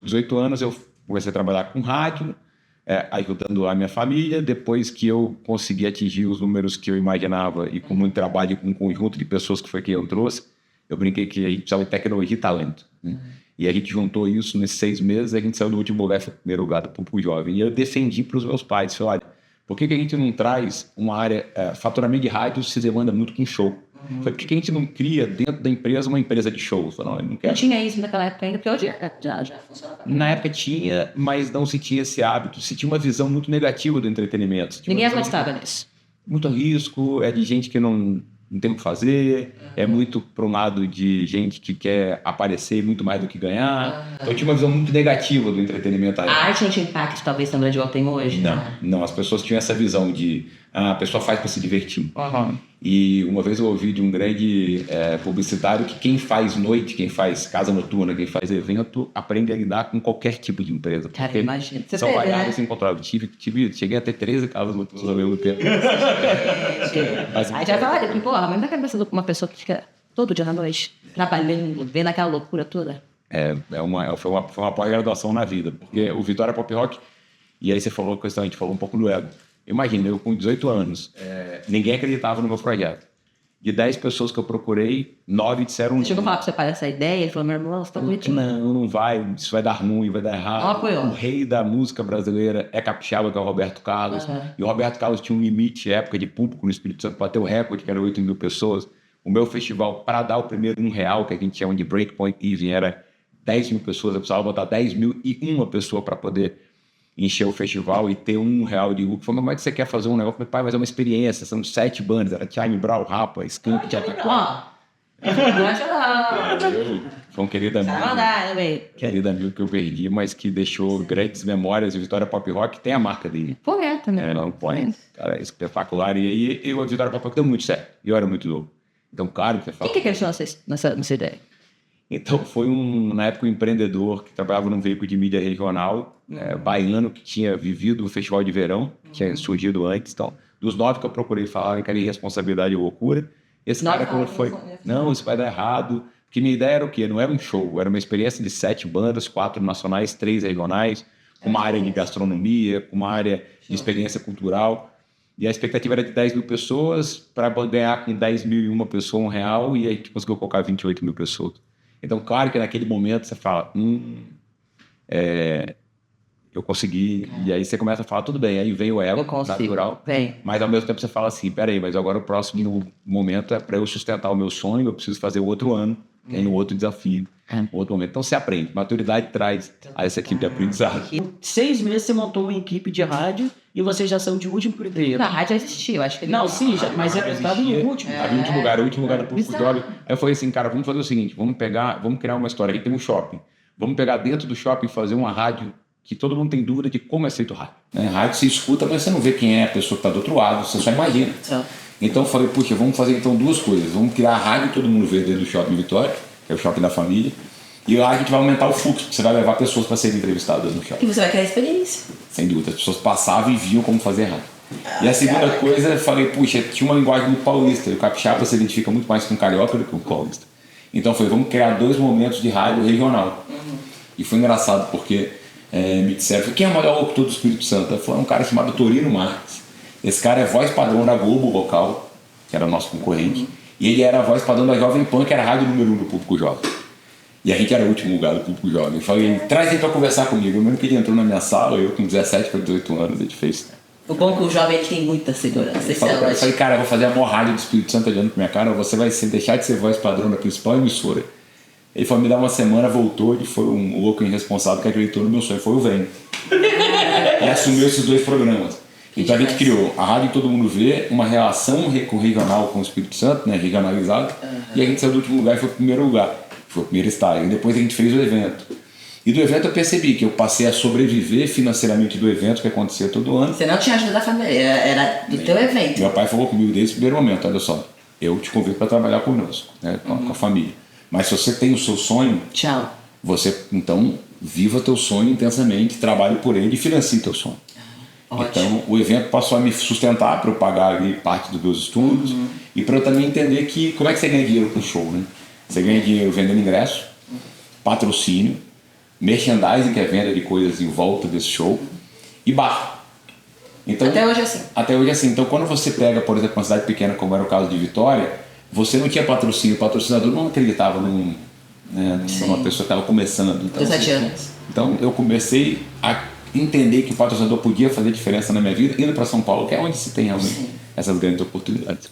18 anos eu comecei a trabalhar com rádio, ajudando a minha família. Depois que eu consegui atingir os números que eu imaginava e com muito trabalho com um conjunto de pessoas que foi quem eu trouxe, eu brinquei que a gente precisava de tecnologia e talento, né? E a gente juntou isso nesses 6 meses, a gente saiu do último lugar, foi o primeiro lugar do Público Jovem. E eu defendi para os meus pais, falei, olha, por que a gente não traz uma área, faturamento de rádio se demanda muito com show? Por que a gente não cria dentro da empresa uma empresa de shows? Não, eu não quero. Não tinha isso naquela época ainda, porque hoje já funciona. Na época tinha, mas não se tinha esse hábito. Se tinha uma visão muito negativa do entretenimento. Ninguém acreditava nisso. Muito risco, é de gente que não tem o que fazer, é muito para um lado de gente que quer aparecer muito mais do que ganhar. Então tinha uma visão muito negativa do entretenimento. A arte não tinha impacto, talvez, tão grande igual tem hoje? Não, as pessoas tinham essa visão de a pessoa faz para se divertir. E uma vez eu ouvi de um grande publicitário que quem faz noite, quem faz casa noturna, quem faz evento, aprende a lidar com qualquer tipo de empresa. Cara, imagina. São variáveis incontroláveis. Cheguei a ter 13 casas noturnas ao mesmo tempo. Aí já vai, olha, porra, mas na cabeça de uma pessoa que fica todo dia na noite, trabalhando, vendo aquela loucura toda. Foi uma pós-graduação na vida, porque o Vitória Pop Rock, e aí você falou a questão, a gente falou um pouco do ego. Imagina, eu com 18 anos, ninguém acreditava no meu projeto. De 10 pessoas que eu procurei, 9 disseram... Você chegou a falar pro seu pai essa ideia? Ele falou, meu irmão, você tá bonitinho. Não vai, isso vai dar ruim, vai dar errado. O rei da música brasileira é capixaba, que é o Roberto Carlos. E o Roberto Carlos tinha um limite, época de público no Espírito Santo, para ter o recorde, que era 8 mil pessoas. O meu festival, para dar o primeiro R$1, que a gente chama de Breakpoint Even, era 10 mil pessoas. Eu precisava botar 10.001 pessoa para poder encher o festival e ter R$1 de lucro. Falei, mas como é que você quer fazer um negócio? Eu falei, pai, mas é uma experiência, são 7 bandas, era Charlie Brown, Rapa, Skunk, foi um querido amigo que eu perdi, mas que deixou grandes memórias. E Vitória Pop Rock tem a marca dele. Correto, né? Não pode. Cara, é espetacular. E aí, o Vitória Pop Rock deu muito certo. E eu era muito novo. Então, claro que você fala... Quem que acreditou nessa ideia? Então, foi na época, um empreendedor que trabalhava num veículo de mídia regional, baiano, que tinha vivido o Festival de Verão, que tinha surgido antes. Então, dos 9 que eu procurei falar, que era irresponsabilidade e loucura. Esse cara, quando foi... Não, isso vai dar errado. Porque minha ideia era o quê? Não era um show, era uma experiência de 7 bandas, 4 nacionais, 3 regionais, com uma área de gastronomia, com uma área de experiência cultural. E a expectativa era de 10 mil pessoas, para ganhar com 10.001 pessoas R$1, e aí a gente conseguiu colocar 28 mil pessoas. Então, claro que naquele momento você fala, eu consegui, e aí você começa a falar, tudo bem, aí vem o ego natural, mas ao mesmo tempo você fala assim, peraí, mas agora o próximo momento é para eu sustentar o meu sonho, eu preciso fazer outro ano, tem um outro desafio, outro momento. Então você aprende, maturidade traz a essa equipe de aprendizado. Em 6 meses você montou uma equipe de rádio e vocês já são de último primeiro. Na rádio já existia, eu acho que... Não, sim, mas estava no último. Estava em último lugar do Público Jovem. Aí eu falei assim, cara, vamos fazer o seguinte, vamos criar uma história. Aqui tem um shopping. Vamos pegar dentro do shopping e fazer uma rádio que todo mundo tem dúvida de como é feito rádio. Rádio você escuta, mas você não vê quem é a pessoa que está do outro lado, você só imagina. Então eu falei, puxa, vamos fazer então 2 coisas. Vamos criar a rádio que todo mundo vê dentro do shopping Vitória, que é o shopping da família. E lá a gente vai aumentar o fluxo, porque você vai levar pessoas para serem entrevistadas no shopping. E você vai criar experiência. Sem dúvida, as pessoas passavam e viam como fazer rádio. E a segunda coisa, eu falei, puxa, tinha uma linguagem muito paulista. O capixaba se identifica muito mais com o carioca do que com o paulista. Então eu falei, vamos criar 2 momentos de rádio regional. E foi engraçado, porque me disseram, quem é o maior locutor do Espírito Santo? Foi um cara chamado Torino Marques. Esse cara é voz padrão da Globo local, que era nosso concorrente. E ele era a voz padrão da Jovem Pan, que era a rádio número 1 do Público Jovem. E a gente era o último lugar do Público Jovem. Eu falei, traz ele para conversar comigo. Eu lembro que ele entrou na minha sala, eu com 17 para 18 anos, a gente fez. O bom é que o jovem ele tem muita segurança. Eu falei, cara, eu vou fazer a maior rádio do Espírito Santo olhando pra minha cara, você vai deixar de ser voz padrão da principal emissora. Ele falou, me dá uma semana, voltou, e foi um louco irresponsável que acreditou no meu sonho, foi o Vem. E assumiu esses 2 programas. Então a gente criou a rádio Todo Mundo Vê, uma relação regional com o Espírito Santo, né, regionalizado, e a gente saiu do último lugar e foi o primeiro lugar. Foi o primeiro estágio. E depois a gente fez o evento. E do evento eu percebi que eu passei a sobreviver financeiramente do evento que acontecia todo ano. Você não tinha ajuda da família, era do teu evento. Meu pai falou comigo desde o primeiro momento, olha só, eu te convido para trabalhar conosco, né, com a família. Mas se você tem o seu sonho, você então viva teu sonho intensamente, trabalhe por ele e financie teu sonho. Então o evento passou a me sustentar para eu pagar ali parte dos meus estudos e para eu também entender que como é que você ganha dinheiro com show, né? Você ganha dinheiro vendendo ingresso, patrocínio, merchandising, que é venda de coisas em volta desse show, e bar. Então, Até hoje é assim. Até hoje é assim. Então, quando você pega, por exemplo, uma cidade pequena, como era o caso de Vitória, você não tinha patrocínio, o patrocinador não acreditava numa pessoa que estava começando. Então, 17 anos. Então, eu comecei a entender que o patrocinador podia fazer diferença na minha vida, indo para São Paulo, que é onde se tem realmente essas grandes oportunidades.